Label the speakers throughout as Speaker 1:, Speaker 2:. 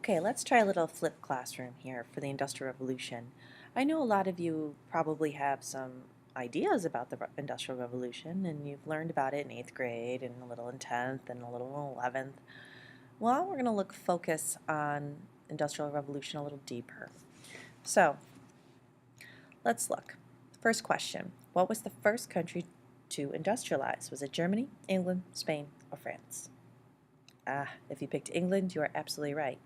Speaker 1: Okay, let's try a little flip classroom here for the Industrial Revolution. I know a lot of you probably have some ideas about the Industrial Revolution, and you've learned about it in 8th grade and a little in 10th and a little in 11th. Well, we're going to focus on Industrial Revolution a little deeper. So, let's look. First question, what was the first country to industrialize? Was it Germany, England, Spain, or France? If you picked England, you are absolutely right.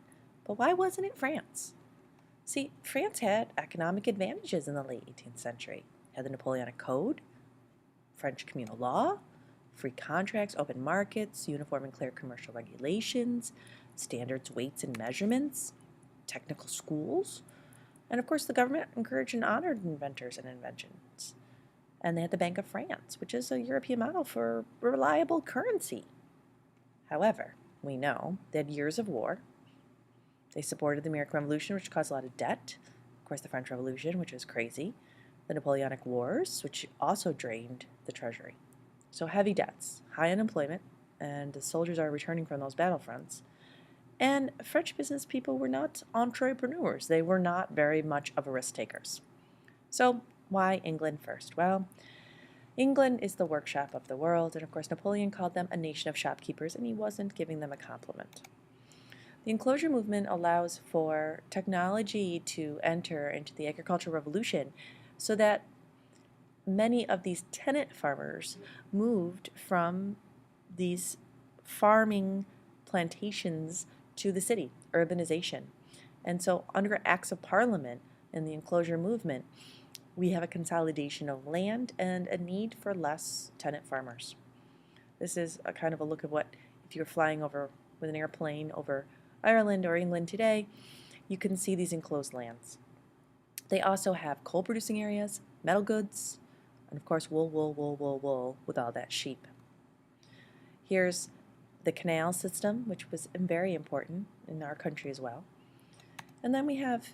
Speaker 1: But why wasn't it France? See, France had economic advantages in the late 18th century. It had the Napoleonic Code, French communal law, free contracts, open markets, uniform and clear commercial regulations, standards, weights, and measurements, technical schools, and of course the government encouraged and honored inventors and inventions. And they had the Bank of France, which is a European model for reliable currency. However, we know they had years of war. They supported the American Revolution, which caused a lot of debt. Of course, the French Revolution, which was crazy. The Napoleonic Wars, which also drained the treasury. So heavy debts, high unemployment, and the soldiers are returning from those battlefronts. And French business people were not entrepreneurs. They were not very much of a risk takers. So why England first? Well, England is the workshop of the world, and of course Napoleon called them a nation of shopkeepers, and he wasn't giving them a compliment. The enclosure movement allows for technology to enter into the agricultural revolution so that many of these tenant farmers moved from these farming plantations to the city, urbanization. And so under Acts of Parliament and the enclosure movement, we have a consolidation of land and a need for less tenant farmers. This is a kind of a look at what, if you're flying over with an airplane over Ireland or England today, you can see these enclosed lands. They also have coal producing areas, metal goods, and of course wool with all that sheep. Here's the canal system, which was very important in our country as well. And then we have,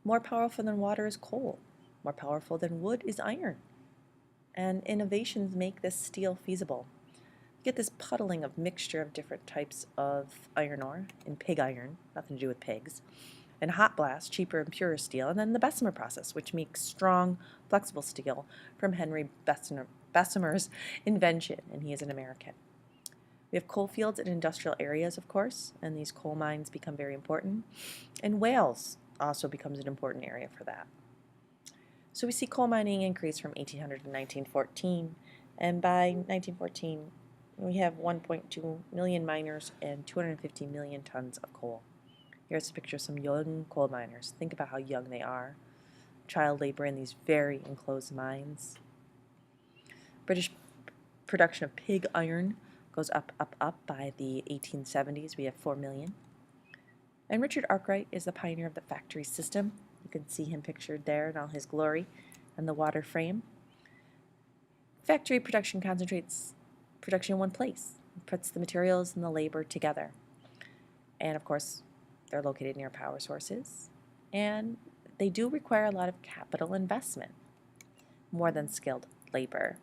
Speaker 1: more powerful than water is coal, more powerful than wood is iron. And innovations make this steel feasible. Get this puddling of mixture of different types of iron ore in pig iron, nothing to do with pigs, and hot blast, cheaper and purer steel, and then the Bessemer process, which makes strong, flexible steel from Henry Bessemer's invention, and he is an American. We have coal fields in industrial areas, of course, and these coal mines become very important, and Wales also becomes an important area for that. So we see coal mining increase from 1800 to 1914, and by 1914, we have 1.2 million miners and 250 million tons of coal. Here's a picture of some young coal miners. Think about how young they are. Child labor in these very enclosed mines. British production of pig iron goes up by the 1870s. We have 4 million. And Richard Arkwright is the pioneer of the factory system. You can see him pictured there in all his glory and the water frame. Factory production concentrates production in one place. It puts the materials and the labor together. And of course, they're located near power sources. And they do require a lot of capital investment, more than skilled labor.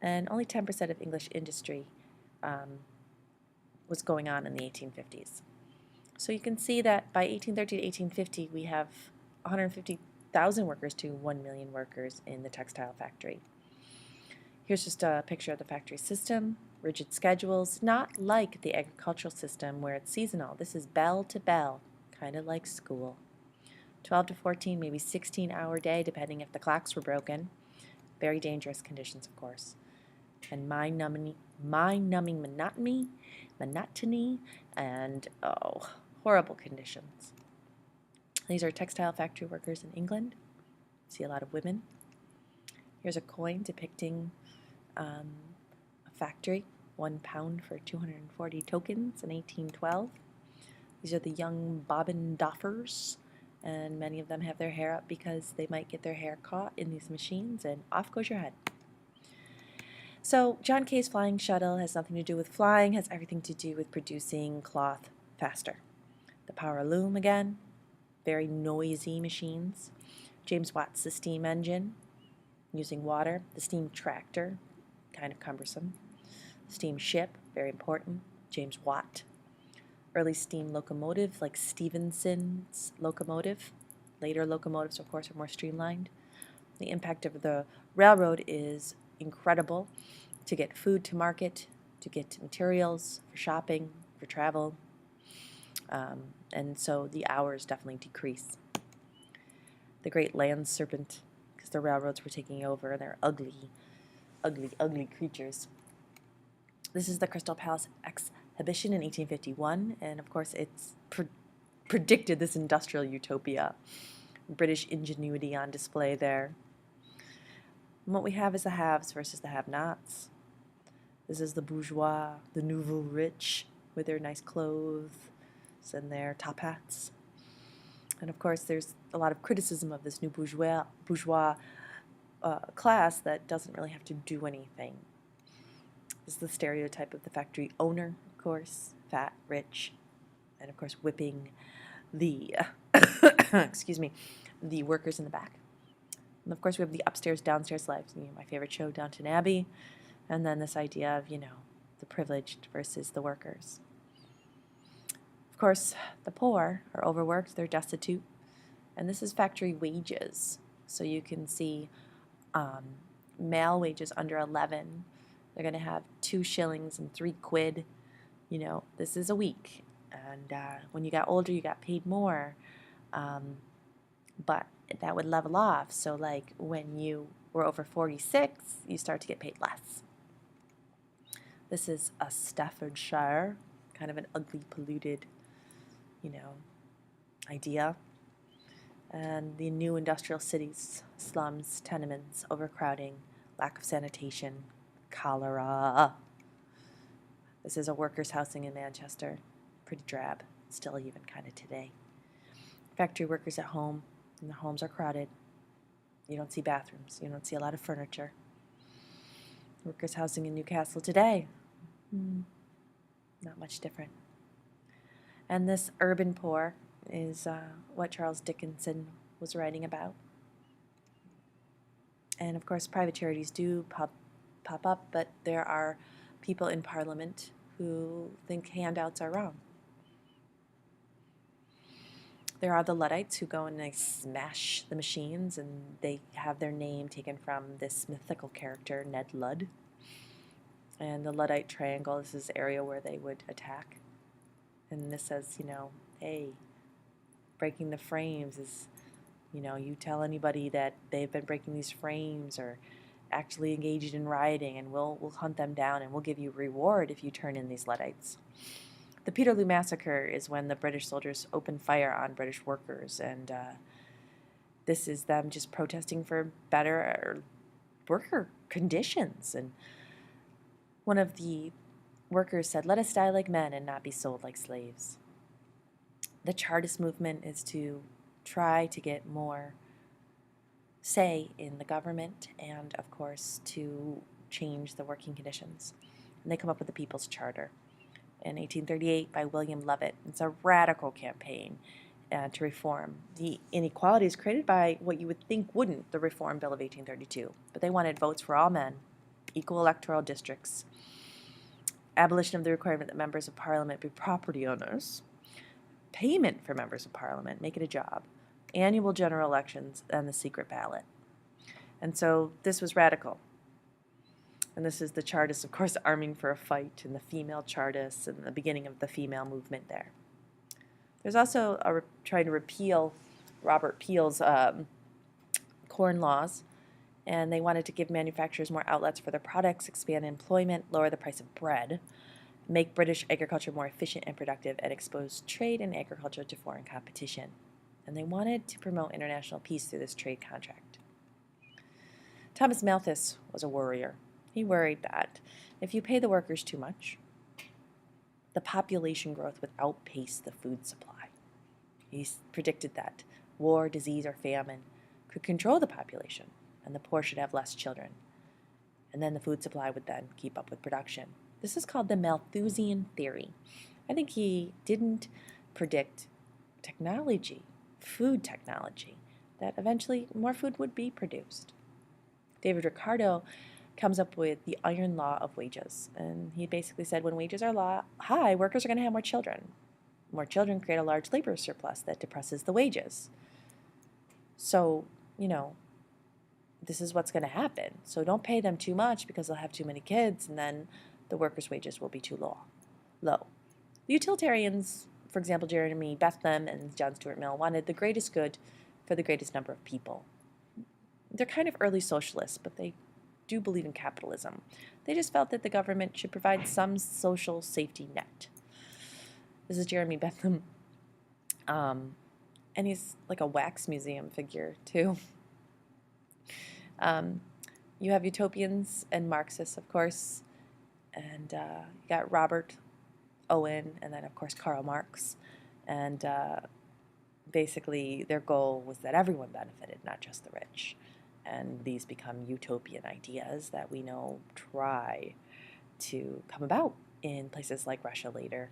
Speaker 1: And only 10% of English industry was going on in the 1850s. So you can see that by 1830 to 1850, we have 150,000 workers to 1 million workers in the textile factory. Here's just a picture of the factory system, rigid schedules, not like the agricultural system where it's seasonal. This is bell to bell, kind of like school. 12 to 14, maybe 16-hour day, depending if the clocks were broken. Very dangerous conditions, of course. And mind-numbing monotony, and horrible conditions. These are textile factory workers in England. See a lot of women. Here's a coin depicting a factory, £1 for 240 tokens in 1812. These are the young bobbin doffers, and many of them have their hair up because they might get their hair caught in these machines, and off goes your head. So John Kay's flying shuttle has nothing to do with flying, has everything to do with producing cloth faster. The power loom again, very noisy machines. James Watt's the steam engine, using water. The steam tractor, kind of cumbersome. Steam ship, very important. James Watt. early steam locomotive like Stephenson's locomotive. Later locomotives, of course, are more streamlined. The impact of the railroad is incredible to get food to market, to get materials for shopping, for travel, and so the hours definitely decrease. The great land serpent, because the railroads were taking over, and they're ugly, ugly, ugly creatures. This is the Crystal Palace exhibition in 1851, and of course it's predicted this industrial utopia. British ingenuity on display there. And what we have is the haves versus the have-nots. This is the bourgeois, the nouveau rich, with their nice clothes and their top hats. And of course, there's a lot of criticism of this new bourgeois class that doesn't really have to do anything. This is the stereotype of the factory owner, of course, fat, rich, and of course whipping the excuse me, the workers in the back. And of course we have the upstairs, downstairs lives. My favorite show, Downton Abbey, and then this idea of, the privileged versus the workers. Of course, the poor are overworked, they're destitute, and this is factory wages. So you can see male wages under 11, they're going to have 2 shillings and 3 quid. This is a week. And when you got older, you got paid more. But that would level off. So like when you were over 46, you start to get paid less. This is a Staffordshire, kind of an ugly, polluted, idea. And the new industrial cities, slums, tenements, overcrowding, lack of sanitation, cholera. This is a workers' housing in Manchester. Pretty drab, still even kind of today. Factory workers at home, and the homes are crowded. You don't see bathrooms. You don't see a lot of furniture. Workers' housing in Newcastle today, not much different. And this urban poor is what Charles Dickens was writing about. And of course, private charities do pop up, but there are people in Parliament who think handouts are wrong. There are the Luddites who go and they smash the machines, and they have their name taken from this mythical character, Ned Ludd. And the Luddite triangle is this area where they would attack. And this says, hey, breaking the frames is, you tell anybody that they've been breaking these frames or actually engaged in rioting, and we'll hunt them down and we'll give you a reward if you turn in these Luddites. The Peterloo Massacre is when the British soldiers opened fire on British workers, and this is them just protesting for better worker conditions. And one of the workers said, "Let us die like men and not be sold like slaves." The Chartist movement is to try to get more say in the government and, of course, to change the working conditions. And they come up with the People's Charter in 1838 by William Lovett. It's a radical campaign to reform the inequalities created by what you would think wouldn't, the Reform Bill of 1832. But they wanted votes for all men, equal electoral districts, abolition of the requirement that members of Parliament be property owners, payment for members of Parliament, make it a job, annual general elections, and the secret ballot. And so this was radical. And this is the Chartists, of course, arming for a fight, and the female Chartists, and the beginning of the female movement there. There's also trying to repeal Robert Peel's corn laws, and they wanted to give manufacturers more outlets for their products, expand employment, lower the price of bread, make British agriculture more efficient and productive, and expose trade and agriculture to foreign competition. And they wanted to promote international peace through this trade contract. Thomas Malthus was a worrier. He worried that if you pay the workers too much, the population growth would outpace the food supply. He predicted that war, disease, or famine could control the population, and the poor should have less children. And then the food supply would then keep up with production. This is called the Malthusian theory. I think he didn't predict technology, food technology, that eventually more food would be produced. David Ricardo comes up with the iron law of wages, and he basically said when wages are high, workers are going to have more children. More children create a large labor surplus that depresses the wages. So, this is what's going to happen. So don't pay them too much because they'll have too many kids, and then the workers' wages will be too low. The utilitarians, for example, Jeremy Bentham and John Stuart Mill, wanted the greatest good for the greatest number of people. They're kind of early socialists, but they do believe in capitalism. They just felt that the government should provide some social safety net. This is Jeremy Bentham. And he's like a wax museum figure, too. You have utopians and Marxists, of course, and you got Robert Owen, and then, of course, Karl Marx. And basically, their goal was that everyone benefited, not just the rich. And these become utopian ideas that we know try to come about in places like Russia later.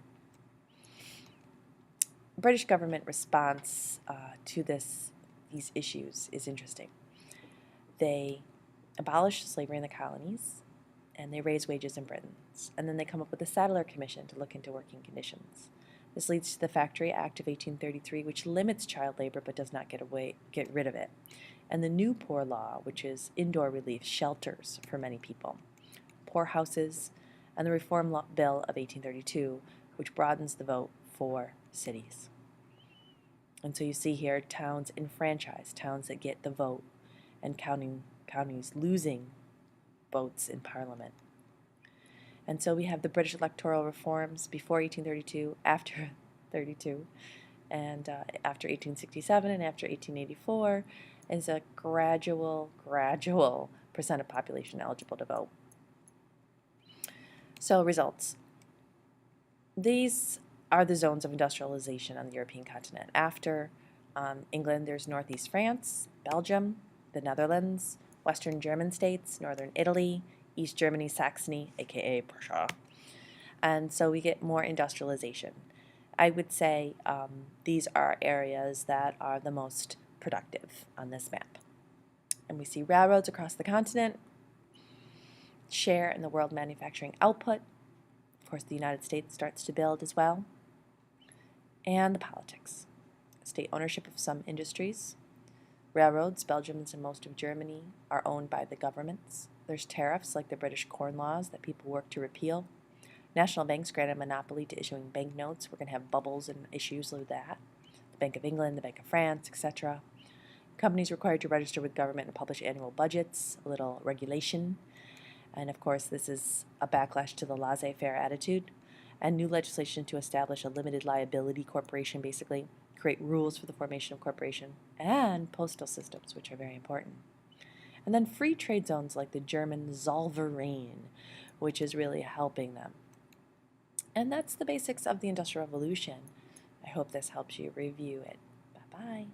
Speaker 1: British government response to these issues is interesting. They abolish slavery in the colonies, and they raise wages in Britain. And then they come up with the Sadler Commission to look into working conditions. This leads to the Factory Act of 1833, which limits child labor but does not get rid of it. And the New Poor Law, which is indoor relief, shelters for many people, poorhouses, and the Reform Bill of 1832, which broadens the vote for cities. And so you see here towns enfranchised, towns that get the vote, and counties losing votes in Parliament. And so we have the British electoral reforms before 1832, after 32, and after 1867 and after 1884 is a gradual percent of population eligible to vote. So results. These are the zones of industrialization on the European continent. After England, there's northeast France, Belgium, the Netherlands, western German states, northern Italy, East Germany, Saxony, aka Prussia. And so we get more industrialization. I would say these are areas that are the most productive on this map. And we see railroads across the continent, share in the world manufacturing output. Of course, the United States starts to build as well. And the politics. State ownership of some industries. Railroads, Belgium and most of Germany, are owned by the governments. There's tariffs like the British Corn Laws that people work to repeal. National banks grant a monopoly to issuing banknotes. We're going to have bubbles and issues with that. The Bank of England, the Bank of France, etc. Companies required to register with government and publish annual budgets, a little regulation. And of course, this is a backlash to the laissez-faire attitude. And new legislation to establish a limited liability corporation, basically, create rules for the formation of corporation, and postal systems, which are very important. And then free trade zones like the German Zollverein, which is really helping them. And that's the basics of the Industrial Revolution. I hope this helps you review it. Bye-bye.